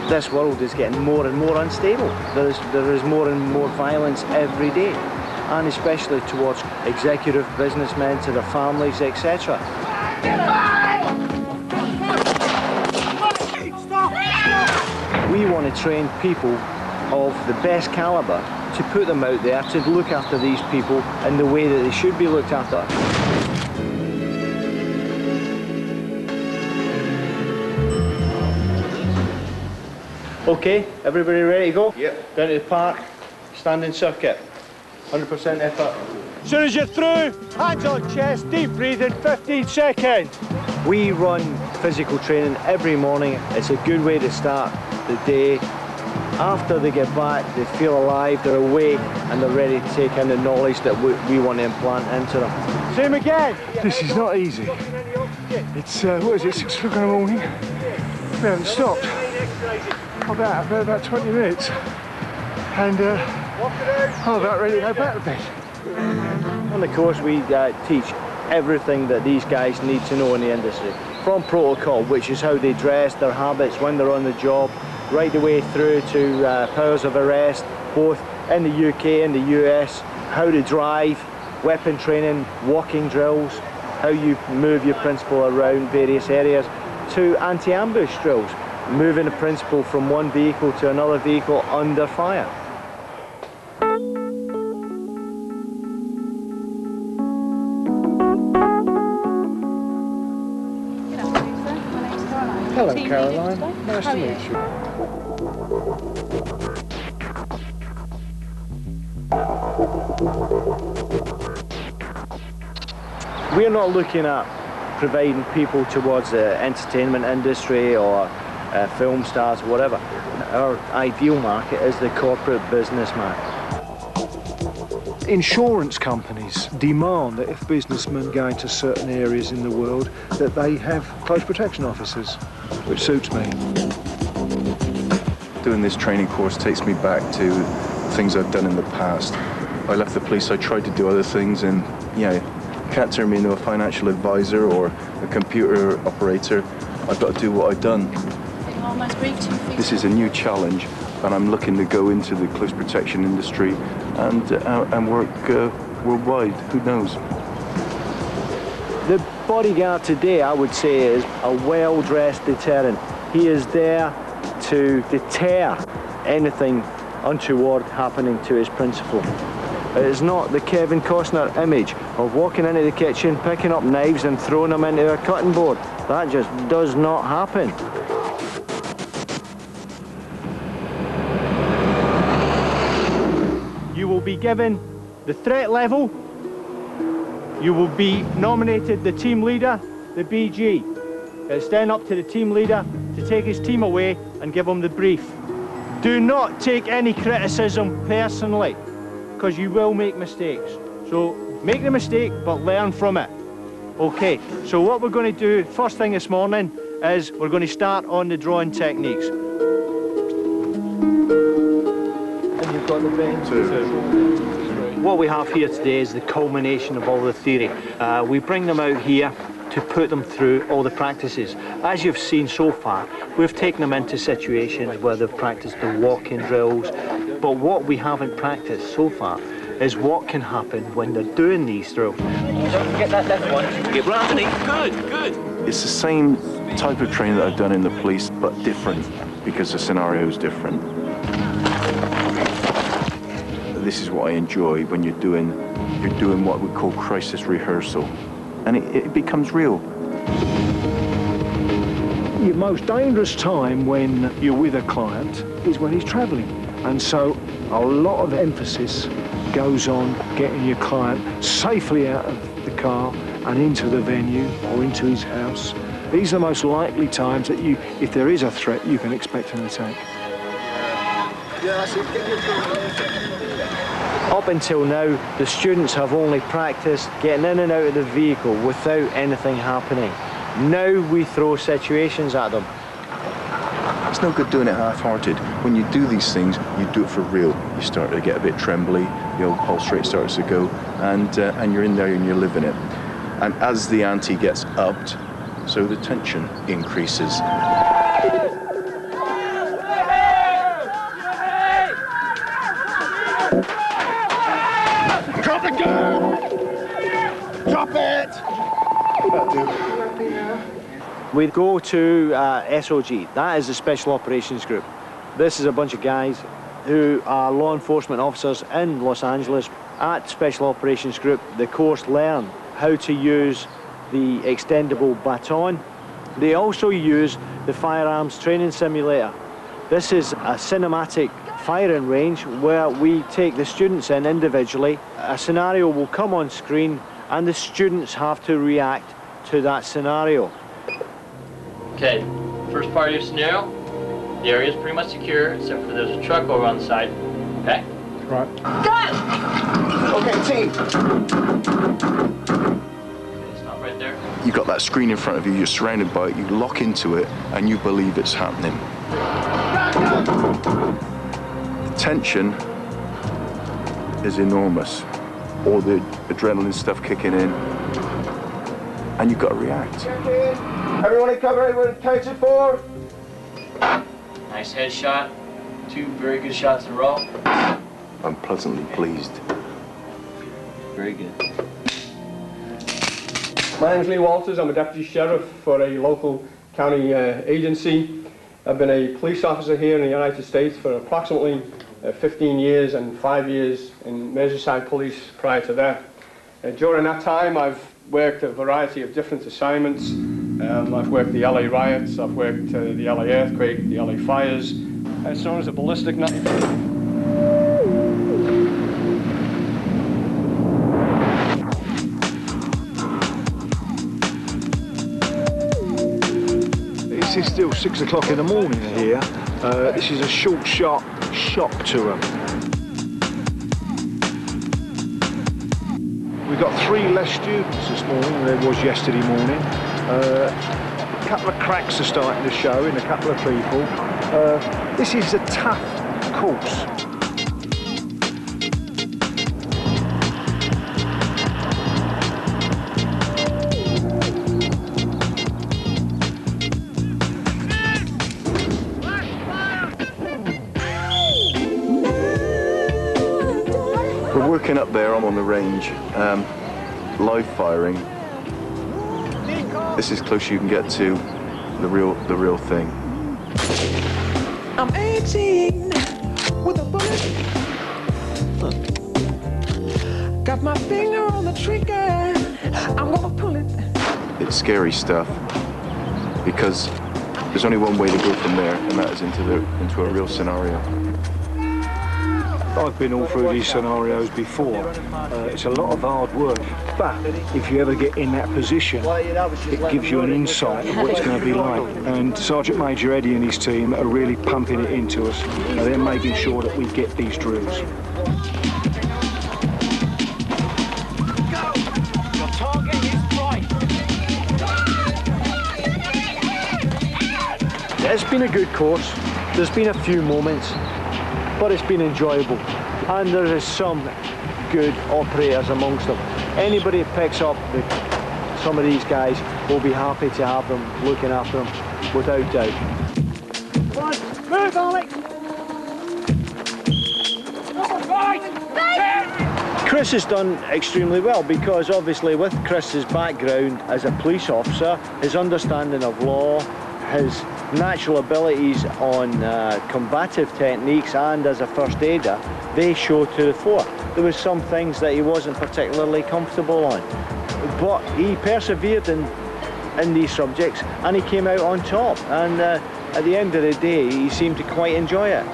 This world is getting more and more unstable. There is more and more violence every day, and especially towards executive businessmen, to their families, etc. We want to train people of the best calibre to put them out there to look after these people in the way that they should be looked after. Okay, everybody ready to go? Yep. Down to the park, standing circuit, 100% effort. As soon as you're through, hands on chest, deep breathing, 15 seconds. We run physical training every morning. It's a good way to start the day. After they get back, they feel alive, they're awake, and they're ready to take in the knowledge that we want to implant into them. Same again. This is not easy. It's, what is it, 6 o'clock in the morning? We haven't stopped. About 20 minutes. And I'm about ready to go back to bed. On the course, we teach everything that these guys need to know in the industry. From protocol, which is how they dress, their habits when they're on the job, right the way through to powers of arrest, both in the UK and the US, how to drive, weapon training, walking drills, how you move your principal around various areas, to anti-ambush drills, moving the principal from one vehicle to another vehicle under fire. Hello, Caroline. Nice to meet you. We're not looking at providing people towards the entertainment industry or film stars or whatever. Our ideal market is the corporate businessman. Insurance companies demand that if businessmen go into certain areas in the world that they have close protection officers, which suits me. Doing this training course takes me back to things I've done in the past. I left the police, I tried to do other things, and can't turn me into a financial advisor or a computer operator. I've got to do what I've done. This is a new challenge, and I'm looking to go into the close protection industry and work worldwide. Who knows? The bodyguard today, I would say, is a well-dressed deterrent. He is there to deter anything untoward happening to his principal. It is not the Kevin Costner image of walking into the kitchen, picking up knives and throwing them into a cutting board. That just does not happen. You will be given the threat level. You will be nominated the team leader, the BG. It's then up to the team leader to take his team away and give them the brief. Do not take any criticism personally, because you will make mistakes. So make the mistake, but learn from it. Okay, so what we're going to do first thing this morning is we're going to start on the drawing techniques. And you've got the bend. What we have here today is the culmination of all the theory. We bring them out here to put them through all the practices. As you've seen so far, we've taken them into situations where they've practiced the walking drills, but what we haven't practiced so far is what can happen when they're doing these drills. Don't forget that left one. Get right underneath. Good, good. It's the same type of training that I've done in the police, but different, because the scenario is different. This is what I enjoy when you're doing what we call crisis rehearsal, and it becomes real. Your most dangerous time when you're with a client is when he's travelling, and so a lot of emphasis goes on getting your client safely out of the car and into the venue or into his house. These are the most likely times that if there is a threat, you can expect an attack. Up until now, the students have only practiced getting in and out of the vehicle without anything happening. Now we throw situations at them. It's no good doing it half-hearted. When you do these things, you do it for real. You start to get a bit trembly, the old pulse rate starts to go, and you're in there and you're living it. And as the ante gets upped, so the tension increases. the gun! Drop it! We go to SOG, that is the Special Operations Group. This is a bunch of guys who are law enforcement officers in Los Angeles. At Special Operations Group, the course learn how to use the extendable baton. They also use the firearms training simulator. This is a cinematic firing range where we take the students in individually. A scenario will come on screen and the students have to react to that scenario. Okay, first part of your scenario, the area is pretty much secure except for there's a truck over on the side. Okay? Right. Okay, team. Okay, stop right there. You've got that screen in front of you, you're surrounded by it, you lock into it, and you believe it's happening. The tension is enormous. All the adrenaline stuff kicking in, and you've got to react. Everyone in cover, everyone attention for. Nice headshot. 2 very good shots in a row. I'm pleasantly pleased. Very good. My name is Lee Walters. I'm a deputy sheriff for a local county agency. I've been a police officer here in the United States for approximately 15 years and 5 years in Merseyside Police prior to that. During that time, I've worked a variety of different assignments. I've worked the LA riots, I've worked the LA earthquake, the LA fires, as well as a ballistic knife. It's still 6 o'clock in the morning here. This is a short, sharp shock to them. We've got 3 less students this morning than there was yesterday morning. A couple of cracks are starting to show in a couple of people. This is a tough course. We're working up there, I'm on the range, live firing. This is close you can get to the real thing. I'm 18 with a bullet. Got my finger on the trigger. I'm gonna pull it. It's scary stuff because there's only one way to go from there, and that is into a real scenario. I've been all through these scenarios before. It's a lot of hard work, but if you ever get in that position, it gives you an insight of what it's going to be like. And Sergeant Major Eddie and his team are really pumping it into us. They're making sure that we get these drills. It's been a good course. There's been a few moments, but it's been enjoyable, and there is some good operators amongst them. Anybody that picks up some of these guys will be happy to have them looking after them, without doubt. Come on, move, Alex! Chris has done extremely well because obviously with Chris's background as a police officer, his understanding of law, his natural abilities on combative techniques and as a first aider, they show to the fore. There was some things that he wasn't particularly comfortable on, but he persevered in these subjects and he came out on top, and at the end of the day he seemed to quite enjoy it.